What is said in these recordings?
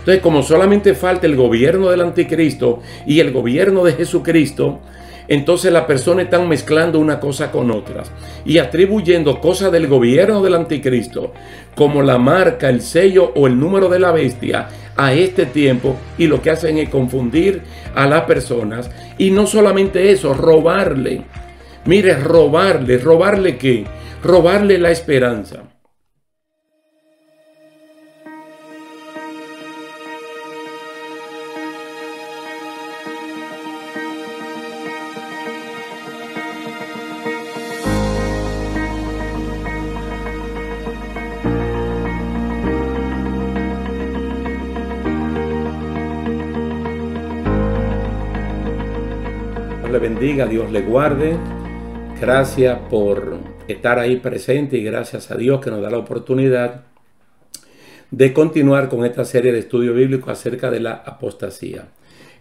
Entonces, como solamente falta el gobierno del anticristo y el gobierno de Jesucristo, entonces las personas están mezclando una cosa con otras y atribuyendo cosas del gobierno del anticristo, como la marca, el sello o el número de la bestia, a este tiempo, y lo que hacen es confundir a las personas. Y no solamente eso, robarle. Mire, ¿robarle qué? Robarle la esperanza. Dios le bendiga, Dios le guarde. Gracias por estar ahí presente y gracias a Dios que nos da la oportunidad de continuar con esta serie de estudio bíblico acerca de la apostasía.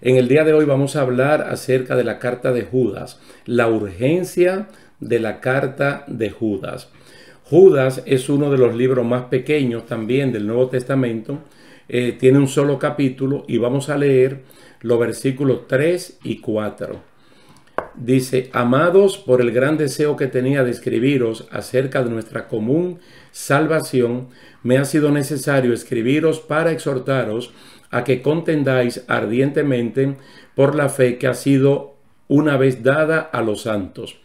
En el día de hoy vamos a hablar acerca de la carta de Judas, la urgencia de la carta de Judas. Judas es uno de los libros más pequeños también del Nuevo Testamento. Tiene un solo capítulo y vamos a leer los versículos 3 y 4. Dice: amados, por el gran deseo que tenía de escribiros acerca de nuestra común salvación, me ha sido necesario escribiros para exhortaros a que contendáis ardientemente por la fe que ha sido una vez dada a los santos.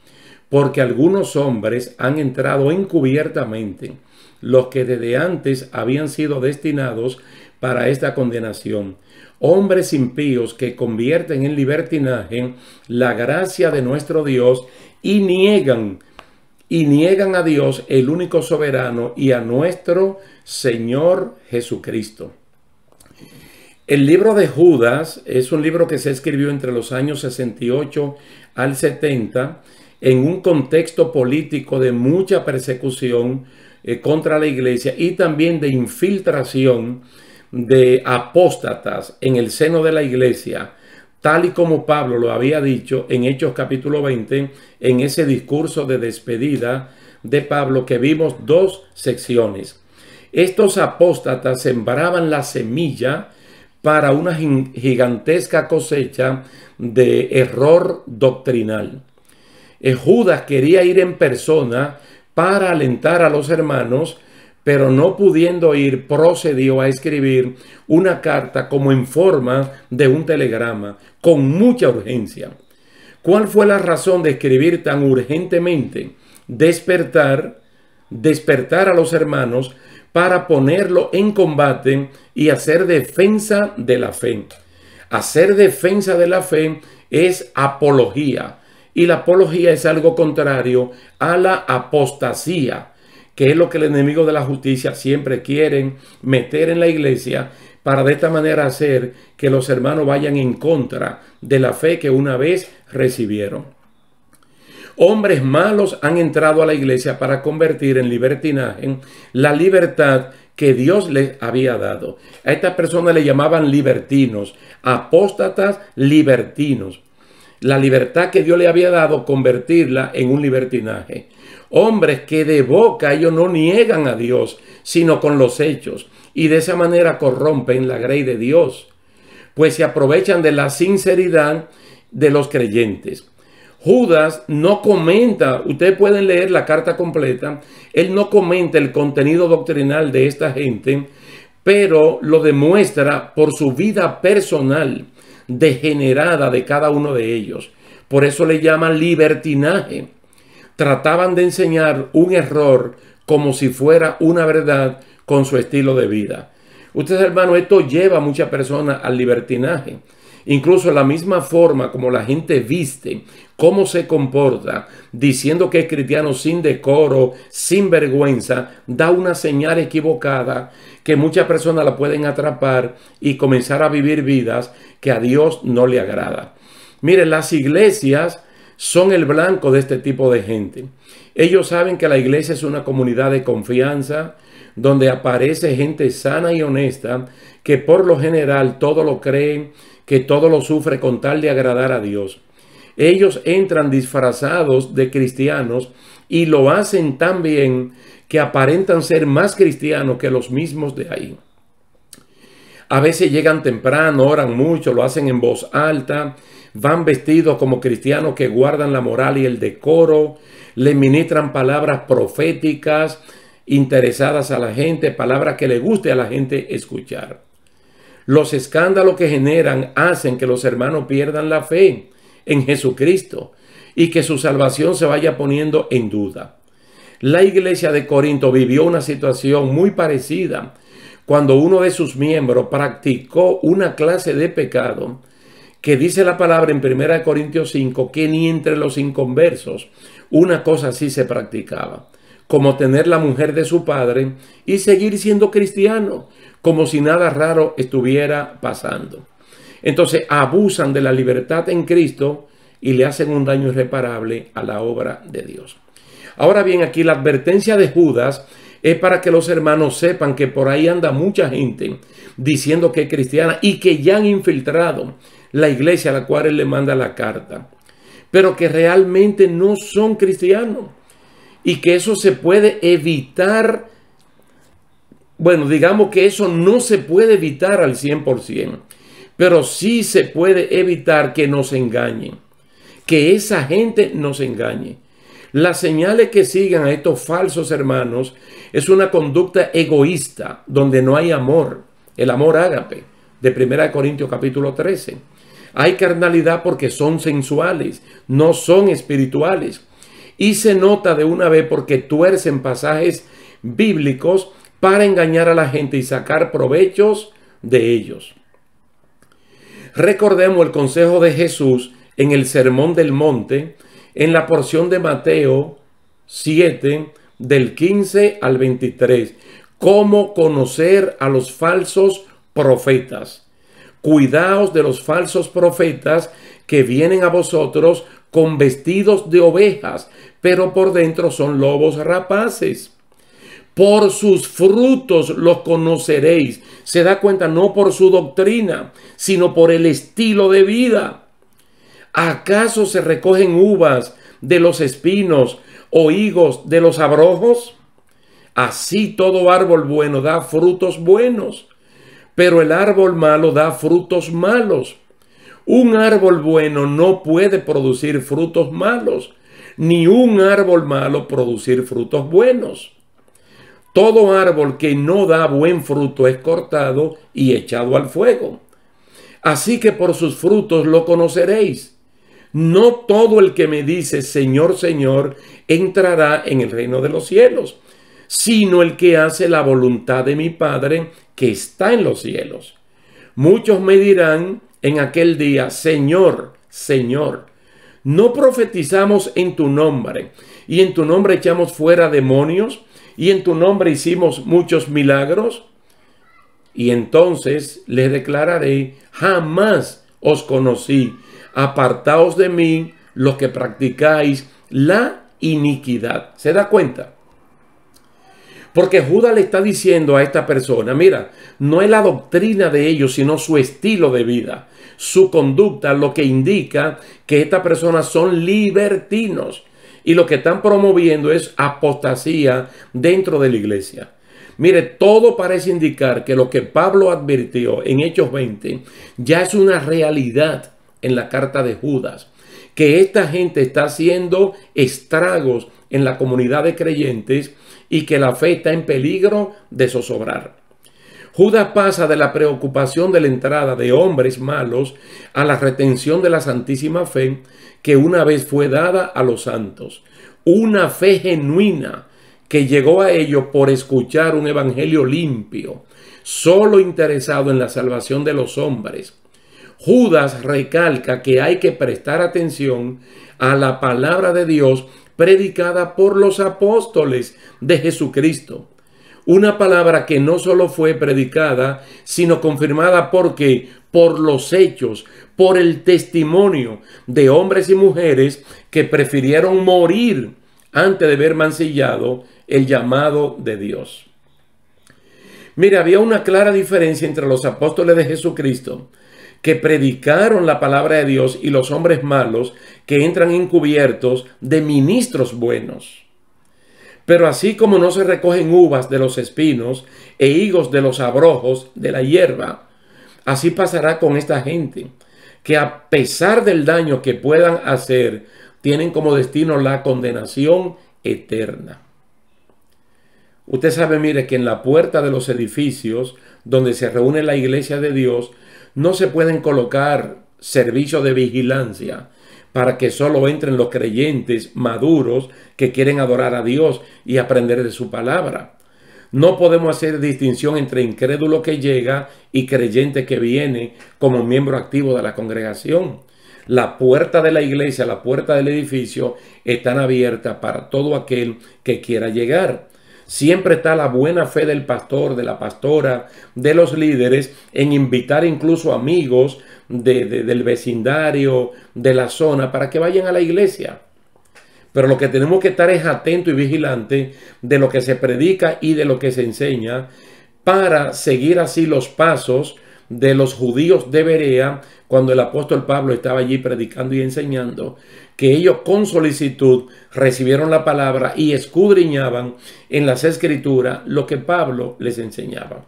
Porque algunos hombres han entrado encubiertamente, los que desde antes habían sido destinados para esta condenación, hombres impíos que convierten en libertinaje la gracia de nuestro Dios y niegan a Dios, el único soberano, y a nuestro Señor Jesucristo. El libro de Judas es un libro que se escribió entre los años 68 al 70 en un contexto político de mucha persecución contra la iglesia y también de infiltración de apóstatas en el seno de la iglesia, tal y como Pablo lo había dicho en Hechos capítulo 20, en ese discurso de despedida de Pablo, que vimos dos secciones. Estos apóstatas sembraban la semilla para una gigantesca cosecha de error doctrinal. Judas quería ir en persona para alentar a los hermanos, pero no pudiendo ir, procedió a escribir una carta como en forma de un telegrama, con mucha urgencia. ¿Cuál fue la razón de escribir tan urgentemente? Despertar a los hermanos para ponerlo en combate y hacer defensa de la fe. Hacer defensa de la fe es apología, y la apología es algo contrario a la apostasía, que es lo que el enemigo de la justicia siempre quiere meter en la iglesia, para de esta manera hacer que los hermanos vayan en contra de la fe que una vez recibieron. Hombres malos han entrado a la iglesia para convertir en libertinaje la libertad que Dios les había dado. A estas personas le llamaban libertinos, apóstatas libertinos. La libertad que Dios le había dado, convertirla en un libertinaje. Hombres que de boca ellos no niegan a Dios, sino con los hechos, y de esa manera corrompen la grey de Dios, pues se aprovechan de la sinceridad de los creyentes. Judas no comenta, ustedes pueden leer la carta completa, él no comenta el contenido doctrinal de esta gente, pero lo demuestra por su vida personal degenerada de cada uno de ellos. Por eso le llaman libertinaje. Trataban de enseñar un error como si fuera una verdad con su estilo de vida. Ustedes, hermanos, esto lleva a muchas personas al libertinaje. Incluso la misma forma como la gente viste, cómo se comporta, diciendo que es cristiano sin decoro, sin vergüenza, da una señal equivocada que muchas personas la pueden atrapar y comenzar a vivir vidas que a Dios no le agrada. Miren, las iglesias son el blanco de este tipo de gente. Ellos saben que la iglesia es una comunidad de confianza, donde aparece gente sana y honesta, que por lo general todo lo creen, que todo lo sufre con tal de agradar a Dios. Ellos entran disfrazados de cristianos y lo hacen tan bien que aparentan ser más cristianos que los mismos de ahí. A veces llegan temprano, oran mucho, lo hacen en voz alta, van vestidos como cristianos que guardan la moral y el decoro, le ministran palabras proféticas interesadas a la gente, palabras que le guste a la gente escuchar. Los escándalos que generan hacen que los hermanos pierdan la fe en Jesucristo y que su salvación se vaya poniendo en duda. La iglesia de Corinto vivió una situación muy parecida cuando uno de sus miembros practicó una clase de pecado que dice la palabra en 1 Corintios 5 que ni entre los inconversos una cosa así se practicaba, como tener la mujer de su padre y seguir siendo cristiano, como si nada raro estuviera pasando. Entonces abusan de la libertad en Cristo y le hacen un daño irreparable a la obra de Dios. Ahora bien, aquí la advertencia de Judas es para que los hermanos sepan que por ahí anda mucha gente diciendo que es cristiana y que ya han infiltrado la iglesia a la cual él le manda la carta, pero que realmente no son cristianos y que eso se puede evitar. Bueno, digamos que eso no se puede evitar al 100%, pero sí se puede evitar que nos engañen, que esa gente nos engañe. Las señales que sigan a estos falsos hermanos es una conducta egoísta donde no hay amor, el amor ágape de 1 Corintios capítulo 13. Hay carnalidad porque son sensuales, no son espirituales. Y se nota de una vez porque tuercen pasajes bíblicos para engañar a la gente y sacar provechos de ellos. Recordemos el consejo de Jesús en el Sermón del Monte, en la porción de Mateo 7, del 15 al 23. Cómo conocer a los falsos profetas. Cuidaos de los falsos profetas que vienen a vosotros con vestidos de ovejas, pero por dentro son lobos rapaces. Por sus frutos los conoceréis. Se da cuenta, no por su doctrina, sino por el estilo de vida. ¿Acaso se recogen uvas de los espinos o higos de los abrojos? Así todo árbol bueno da frutos buenos, pero el árbol malo da frutos malos. Un árbol bueno no puede producir frutos malos, ni un árbol malo producir frutos buenos. Todo árbol que no da buen fruto es cortado y echado al fuego. Así que por sus frutos lo conoceréis. No todo el que me dice Señor, Señor, entrará en el reino de los cielos, sino el que hace la voluntad de mi Padre que está en los cielos. Muchos me dirán en aquel día, Señor, Señor, ¿no profetizamos en tu nombre? Y en tu nombre echamos fuera demonios, y en tu nombre hicimos muchos milagros. Y entonces les declararé, jamás os conocí. Apartaos de mí los que practicáis la iniquidad. ¿Se da cuenta? Porque Judas le está diciendo a esta persona, mira, no es la doctrina de ellos, sino su estilo de vida, su conducta, lo que indica que estas personas son libertinos y lo que están promoviendo es apostasía dentro de la iglesia. Mire, todo parece indicar que lo que Pablo advirtió en Hechos 20 ya es una realidad en la carta de Judas, que esta gente está haciendo estragos en la comunidad de creyentes y que la fe está en peligro de zozobrar. Judas pasa de la preocupación de la entrada de hombres malos a la retención de la santísima fe que una vez fue dada a los santos. Una fe genuina que llegó a ellos por escuchar un evangelio limpio, solo interesado en la salvación de los hombres. Judas recalca que hay que prestar atención a la palabra de Dios predicada por los apóstoles de Jesucristo. Una palabra que no solo fue predicada, sino confirmada porque por los hechos, por el testimonio de hombres y mujeres que prefirieron morir antes de ver mancillado el llamado de Dios. Mira, había una clara diferencia entre los apóstoles de Jesucristo que predicaron la palabra de Dios y los hombres malos que entran encubiertos de ministros buenos. Pero así como no se recogen uvas de los espinos e higos de los abrojos de la hierba, Así pasará con esta gente, que a pesar del daño que puedan hacer, tienen como destino la condenación eterna. Usted sabe, mire, que en la puerta de los edificios donde se reúne la iglesia de Dios, no se pueden colocar servicios de vigilancia para que solo entren los creyentes maduros que quieren adorar a Dios y aprender de su palabra. No podemos hacer distinción entre incrédulo que llega y creyente que viene como miembro activo de la congregación. La puerta de la iglesia, la puerta del edificio están abiertas para todo aquel que quiera llegar. Siempre está la buena fe del pastor, de la pastora, de los líderes en invitar incluso amigos del vecindario, de la zona, para que vayan a la iglesia. Pero lo que tenemos que estar es atento y vigilante de lo que se predica y de lo que se enseña, para seguir así los pasos de los judíos de Berea cuando el apóstol Pablo estaba allí predicando y enseñando, que ellos con solicitud recibieron la palabra y escudriñaban en las escrituras lo que Pablo les enseñaba.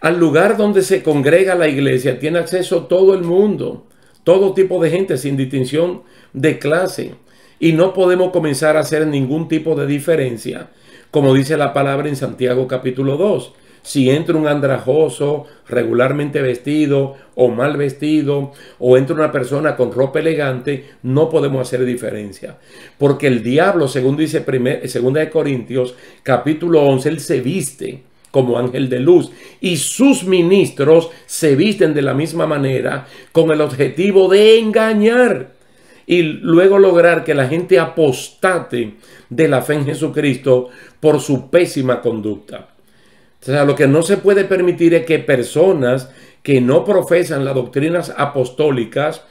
Al lugar donde se congrega la iglesia tiene acceso todo el mundo, todo tipo de gente sin distinción de clase, y no podemos comenzar a hacer ningún tipo de diferencia, como dice la palabra en Santiago capítulo 2. Si entra un andrajoso regularmente vestido o mal vestido, o entra una persona con ropa elegante, no podemos hacer diferencia. Porque el diablo, según dice 2 Corintios capítulo 11, él se viste como ángel de luz, y sus ministros se visten de la misma manera con el objetivo de engañar y luego lograr que la gente apostate de la fe en Jesucristo por su pésima conducta. O sea, lo que no se puede permitir es que personas que no profesan las doctrinas apostólicas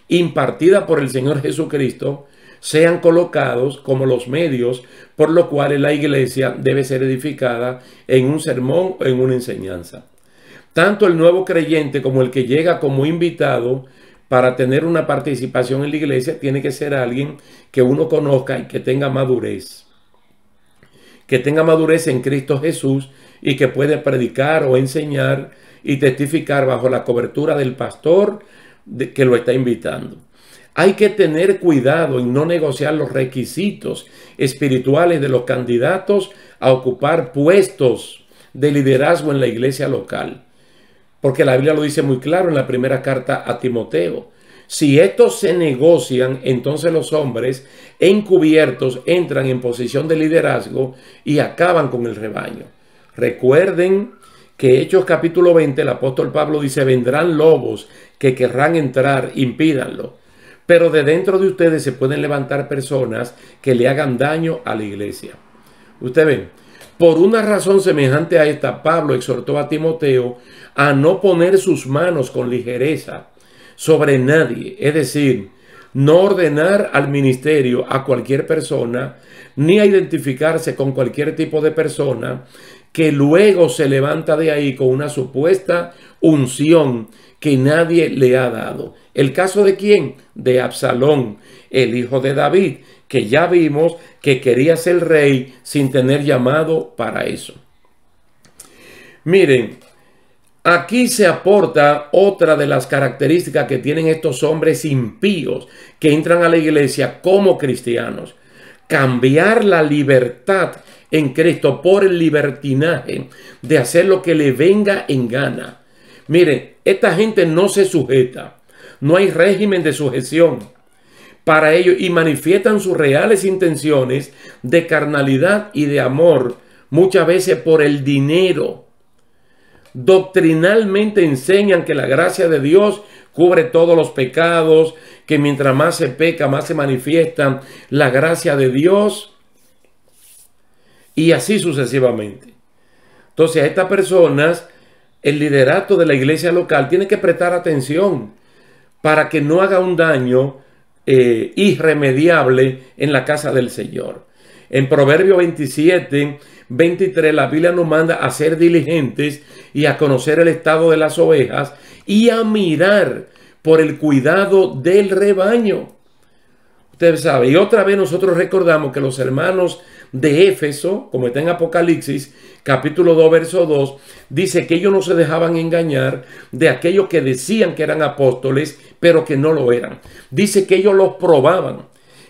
impartidas por el Señor Jesucristo sean colocados como los medios por los cuales la iglesia debe ser edificada en un sermón o en una enseñanza. Tanto el nuevo creyente como el que llega como invitado para tener una participación en la iglesia tiene que ser alguien que uno conozca y que tenga madurez. Que tenga madurez en Cristo Jesús y que puede predicar o enseñar y testificar bajo la cobertura del pastor que lo está invitando. Hay que tener cuidado en no negociar los requisitos espirituales de los candidatos a ocupar puestos de liderazgo en la iglesia local. Porque la Biblia lo dice muy claro en la primera carta a Timoteo. Si estos se negocian, entonces los hombres encubiertos entran en posición de liderazgo y acaban con el rebaño. Recuerden que Hechos capítulo 20, el apóstol Pablo dice: vendrán lobos que querrán entrar, impídanlo. Pero de dentro de ustedes se pueden levantar personas que le hagan daño a la iglesia. Ustedes ven, por una razón semejante a esta, Pablo exhortó a Timoteo a no poner sus manos con ligereza sobre nadie, es decir, no ordenar al ministerio a cualquier persona, ni a identificarse con cualquier tipo de persona que luego se levanta de ahí con una supuesta unción que nadie le ha dado. ¿El caso de quién? De Absalón, el hijo de David, que ya vimos que quería ser rey sin tener llamado para eso. Miren, aquí se aporta otra de las características que tienen estos hombres impíos que entran a la iglesia como cristianos. Cambiar la libertad en Cristo por el libertinaje de hacer lo que le venga en gana. Miren, esta gente no se sujeta. No hay régimen de sujeción para ellos y manifiestan sus reales intenciones de carnalidad y de amor, muchas veces por el dinero. Doctrinalmente enseñan que la gracia de Dios cubre todos los pecados, que mientras más se peca, más se manifiesta la gracia de Dios, y así sucesivamente. Entonces, a estas personas, el liderato de la iglesia local tiene que prestar atención para que no haga un daño irremediable en la casa del Señor. En Proverbios 27, 23, la Biblia nos manda a ser diligentes y a conocer el estado de las ovejas y a mirar por el cuidado del rebaño. Usted sabe, y otra vez nosotros recordamos que los hermanos de Éfeso, como está en Apocalipsis, capítulo 2, verso 2, dice que ellos no se dejaban engañar de aquellos que decían que eran apóstoles, pero que no lo eran. Dice que ellos los probaban.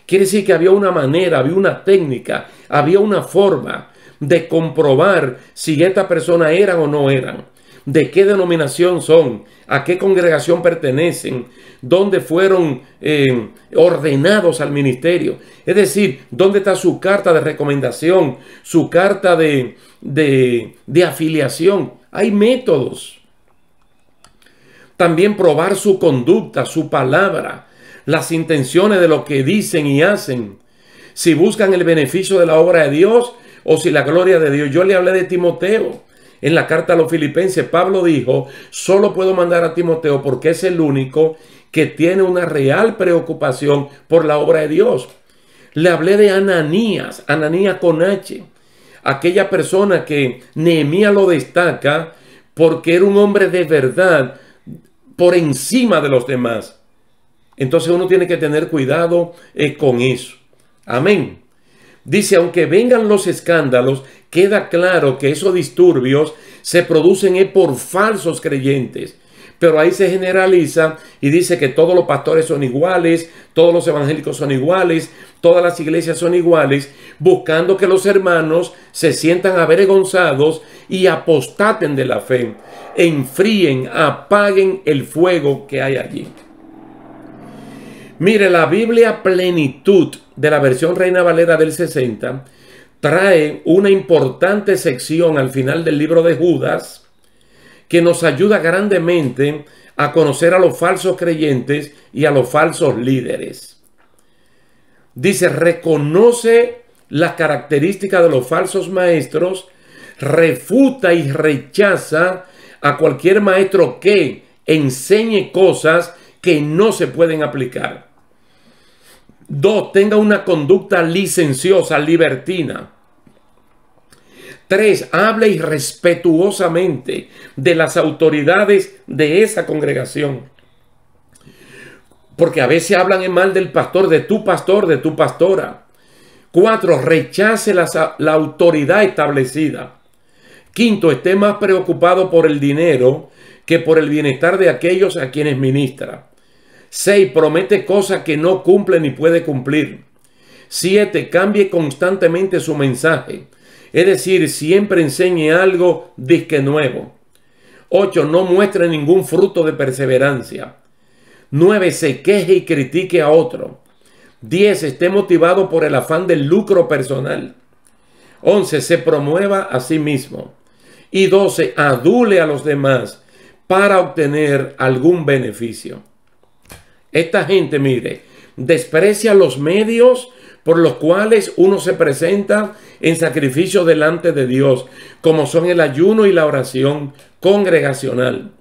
Quiere decir que había una manera, había una técnica, había una forma de comprobar si esta persona eran o no eran, de qué denominación son, a qué congregación pertenecen, dónde fueron ordenados al ministerio. Es decir, dónde está su carta de recomendación, su carta de afiliación. Hay métodos. También probar su conducta, su palabra, las intenciones de lo que dicen y hacen. Si buscan el beneficio de la obra de Dios o si la gloria de Dios. Yo le hablé de Timoteo. En la carta a los Filipenses, Pablo dijo, solo puedo mandar a Timoteo porque es el único que tiene una real preocupación por la obra de Dios. Le hablé de Ananías, Ananías con H, aquella persona que Nehemías lo destaca porque era un hombre de verdad por encima de los demás. Entonces uno tiene que tener cuidado con eso. Amén. Dice, aunque vengan los escándalos, queda claro que esos disturbios se producen por falsos creyentes. Pero ahí se generaliza y dice que todos los pastores son iguales, todos los evangélicos son iguales, todas las iglesias son iguales, buscando que los hermanos se sientan avergonzados y apostaten de la fe, enfríen, apaguen el fuego que hay allí. Mire, la Biblia Plenitud de la versión Reina Valera del 60 trae una importante sección al final del libro de Judas que nos ayuda grandemente a conocer a los falsos creyentes y a los falsos líderes. Dice, reconoce las características de los falsos maestros, refuta y rechaza a cualquier maestro que enseñe cosas que no se pueden aplicar. 2. Tenga una conducta licenciosa, libertina. 3. Hable irrespetuosamente de las autoridades de esa congregación. Porque a veces hablan en mal del pastor, de tu pastora. 4. Rechace la autoridad establecida. 5. Esté más preocupado por el dinero que por el bienestar de aquellos a quienes ministra. 6. Promete cosas que no cumple ni puede cumplir. 7. Cambie constantemente su mensaje. Es decir, siempre enseñe algo disque nuevo. 8. No muestre ningún fruto de perseverancia. 9. Se queje y critique a otro. 10. Esté motivado por el afán del lucro personal. 11. Se promueva a sí mismo. Y 12. Adule a los demás para obtener algún beneficio. Esta gente, mire, desprecia los medios por los cuales uno se presenta en sacrificio delante de Dios, como son el ayuno y la oración congregacional.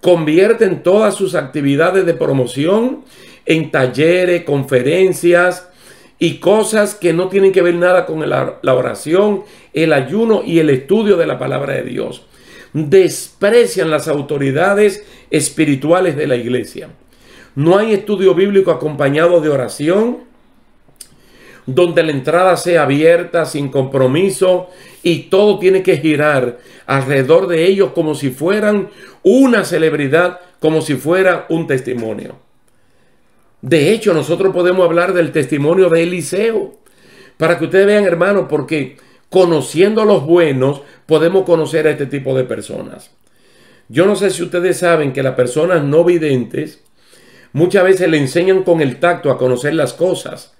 Convierten todas sus actividades de promoción en talleres, conferencias y cosas que no tienen que ver nada con la oración, el ayuno y el estudio de la palabra de Dios. Desprecian las autoridades espirituales de la iglesia. No hay estudio bíblico acompañado de oración, donde la entrada sea abierta, sin compromiso, y todo tiene que girar alrededor de ellos como si fueran una celebridad, como si fuera un testimonio. De hecho, nosotros podemos hablar del testimonio de Eliseo, para que ustedes vean, hermanos, porque conociendo a los buenos, podemos conocer a este tipo de personas. Yo no sé si ustedes saben que las personas no videntes muchas veces le enseñan con el tacto a conocer las cosas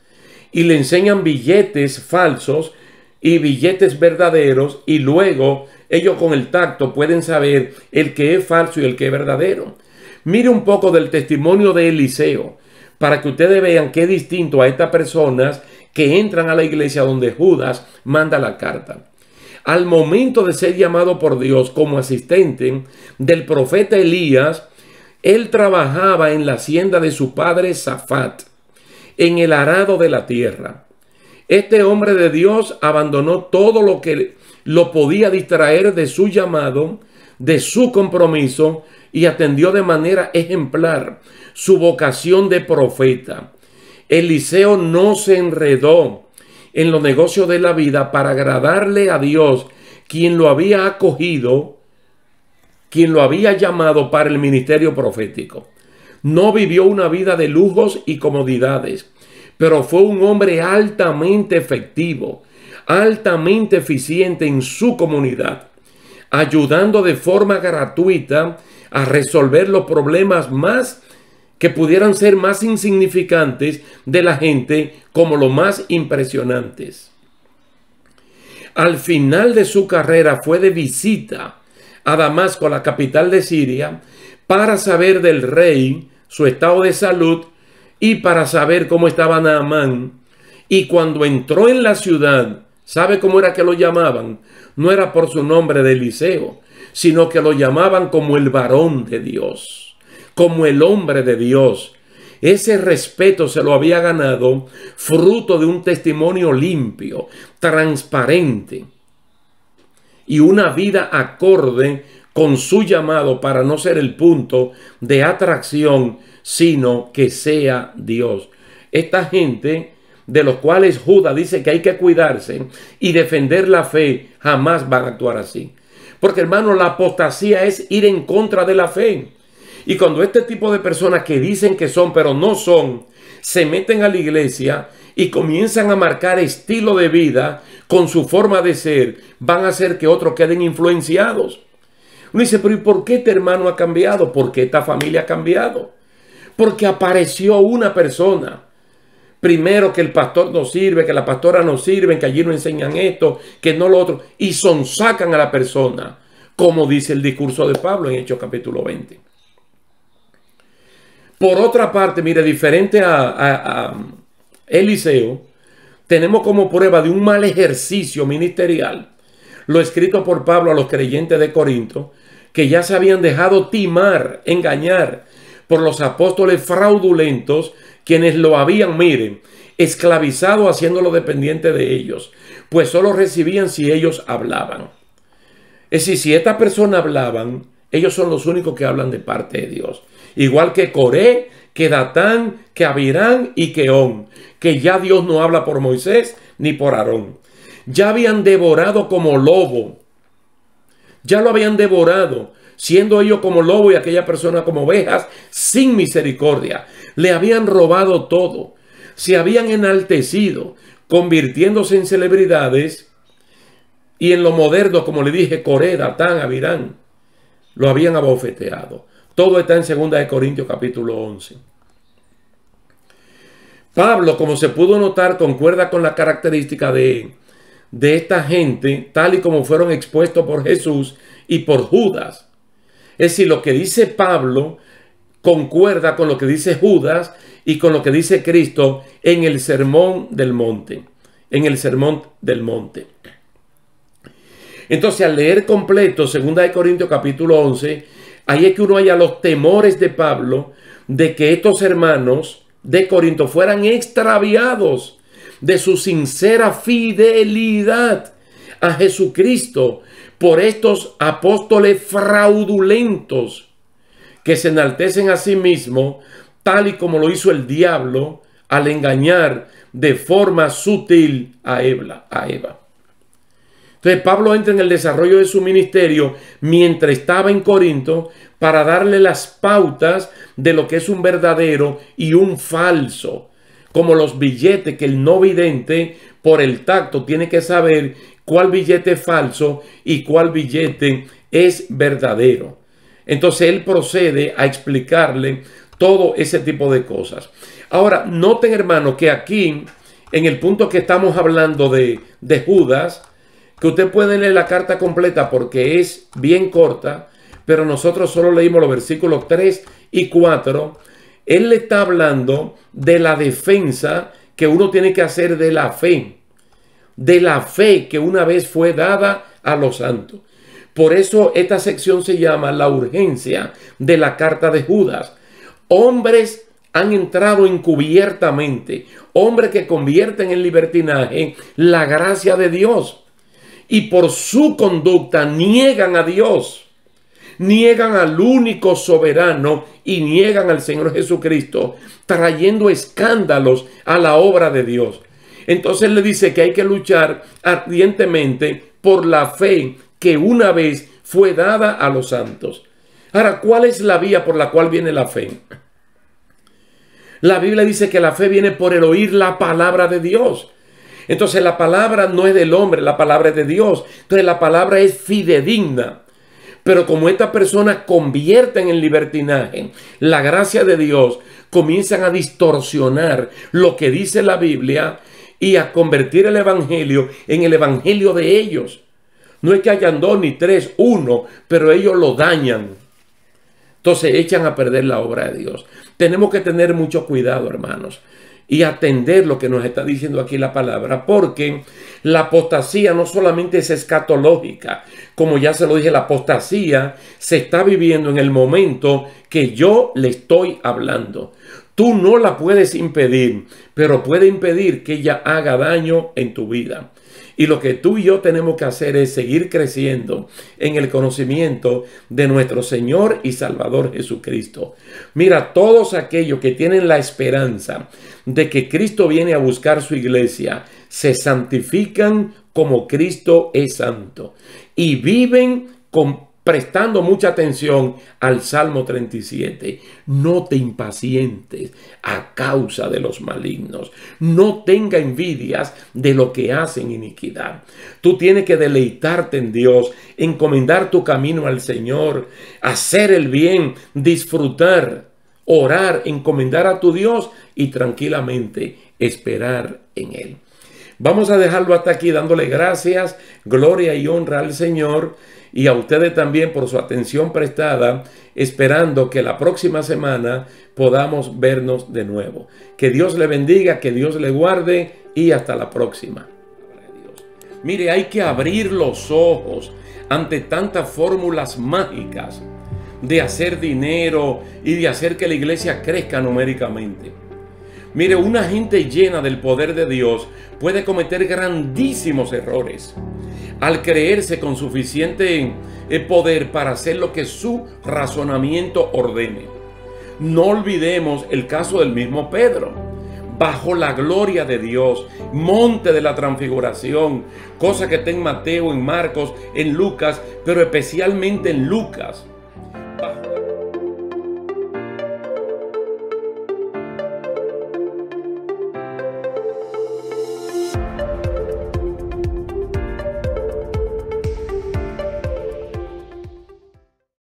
y le enseñan billetes falsos y billetes verdaderos, y luego ellos con el tacto pueden saber el que es falso y el que es verdadero. Mire un poco del testimonio de Eliseo para que ustedes vean qué es distinto a estas personas que entran a la iglesia donde Judas manda la carta. Al momento de ser llamado por Dios como asistente del profeta Elías, él trabajaba en la hacienda de su padre Safat, en el arado de la tierra. Este hombre de Dios abandonó todo lo que lo podía distraer de su llamado, de su compromiso, y atendió de manera ejemplar su vocación de profeta. Eliseo no se enredó en los negocios de la vida para agradarle a Dios, quien lo había acogido, quien lo había llamado para el ministerio profético. No vivió una vida de lujos y comodidades, pero fue un hombre altamente efectivo, altamente eficiente en su comunidad, ayudando de forma gratuita a resolver los problemas más que pudieran ser más insignificantes de la gente como los más impresionantes. Al final de su carrera fue de visita a Damasco, la capital de Siria, para saber del rey, su estado de salud y para saber cómo estaba Naamán. Y cuando entró en la ciudad, ¿sabe cómo era que lo llamaban? No era por su nombre de Eliseo, sino que lo llamaban como el varón de Dios, como el hombre de Dios. Ese respeto se lo había ganado fruto de un testimonio limpio, transparente y una vida acorde con su llamado para no ser el punto de atracción, sino que sea Dios. Esta gente de los cuales Judas dice que hay que cuidarse y defender la fe, jamás van a actuar así. Porque, hermano, la apostasía es ir en contra de la fe. Y cuando este tipo de personas que dicen que son, pero no son, se meten a la iglesia y comienzan a marcar estilo de vida con su forma de ser, van a hacer que otros queden influenciados. Uno dice, pero ¿y por qué este hermano ha cambiado? ¿Por qué esta familia ha cambiado? Porque apareció una persona. Primero que el pastor no sirve, que la pastora no sirve, que allí no enseñan esto, que no lo otro. Y sonsacan a la persona, como dice el discurso de Pablo en Hechos capítulo 20. Por otra parte, mire, diferente a Eliseo, tenemos como prueba de un mal ejercicio ministerial lo escrito por Pablo a los creyentes de Corinto, que ya se habían dejado timar, engañar por los apóstoles fraudulentos, quienes lo habían, miren, esclavizado, haciéndolo dependiente de ellos, pues solo recibían si ellos hablaban. Es decir, si estas personas hablaban, ellos son los únicos que hablan de parte de Dios. Igual que Coré, que Datán, que Abirán y que On, que ya Dios no habla por Moisés ni por Aarón. Ya habían devorado como lobo. Ya lo habían devorado, siendo ellos como lobo y aquella persona como ovejas, sin misericordia. Le habían robado todo. Se habían enaltecido, convirtiéndose en celebridades. Y en lo moderno, como le dije, Coré, Datán, Abirán, lo habían abofeteado. Todo está en 2 Corintios capítulo 11. Pablo, como se pudo notar, concuerda con la característica de esta gente, tal y como fueron expuestos por Jesús y por Judas. Es decir, lo que dice Pablo concuerda con lo que dice Judas y con lo que dice Cristo en el Sermón del Monte. En el Sermón del Monte. Entonces, al leer completo 2 Corintios capítulo 11, ahí es que uno halla los temores de Pablo de que estos hermanos de Corinto fueran extraviados de su sincera fidelidad a Jesucristo por estos apóstoles fraudulentos que se enaltecen a sí mismos, tal y como lo hizo el diablo al engañar de forma sutil a Eva. Entonces Pablo entra en el desarrollo de su ministerio mientras estaba en Corinto para darle las pautas de lo que es un verdadero y un falso. Como los billetes, que el no vidente por el tacto tiene que saber cuál billete es falso y cuál billete es verdadero. Entonces él procede a explicarle todo ese tipo de cosas. Ahora, noten, hermanos, que aquí, en el punto que estamos hablando de Judas, que usted puede leer la carta completa porque es bien corta, pero nosotros solo leímos los versículos 3 y 4. Él le está hablando de la defensa que uno tiene que hacer de la fe que una vez fue dada a los santos. Por eso esta sección se llama la urgencia de la carta de Judas. Hombres han entrado encubiertamente, hombres que convierten en libertinaje la gracia de Dios y por su conducta niegan a Dios. niegan al único soberano y niegan al Señor Jesucristo, trayendo escándalos a la obra de Dios. Entonces le dice que hay que luchar ardientemente por la fe que una vez fue dada a los santos. Ahora, ¿cuál es la vía por la cual viene la fe? La Biblia dice que la fe viene por el oír la palabra de Dios. Entonces la palabra no es del hombre, la palabra es de Dios. Entonces la palabra es fidedigna. Pero como estas personas convierten en libertinaje la gracia de Dios, comienzan a distorsionar lo que dice la Biblia y a convertir el evangelio en el evangelio de ellos. No es que hayan dos ni tres, uno, pero ellos lo dañan. Entonces echan a perder la obra de Dios. Tenemos que tener mucho cuidado, hermanos, y atender lo que nos está diciendo aquí la palabra, porque la apostasía no solamente es escatológica, como ya se lo dije, la apostasía se está viviendo en el momento que yo le estoy hablando. Tú no la puedes impedir, pero puede impedir que ella haga daño en tu vida. Y lo que tú y yo tenemos que hacer es seguir creciendo en el conocimiento de nuestro Señor y Salvador Jesucristo. Mira, todos aquellos que tienen la esperanza de que Cristo viene a buscar su iglesia, se santifican como Cristo es santo y viven prestando mucha atención al Salmo 37. No te impacientes a causa de los malignos. No tenga envidias de lo que hacen iniquidad. Tú tienes que deleitarte en Dios, encomendar tu camino al Señor, hacer el bien, disfrutar, orar, encomendar a tu Dios y tranquilamente esperar en Él. Vamos a dejarlo hasta aquí dándole gracias, gloria y honra al Señor y a ustedes también por su atención prestada, esperando que la próxima semana podamos vernos de nuevo. Que Dios le bendiga, que Dios le guarde y hasta la próxima. Mire, hay que abrir los ojos ante tantas fórmulas mágicas de hacer dinero y de hacer que la iglesia crezca numéricamente. Mire, una gente llena del poder de Dios puede cometer grandísimos errores al creerse con suficiente poder para hacer lo que su razonamiento ordene. No olvidemos el caso del mismo Pedro. Bajo la gloria de Dios, monte de la transfiguración, cosa que está en Mateo, en Marcos, en Lucas, pero especialmente en Lucas.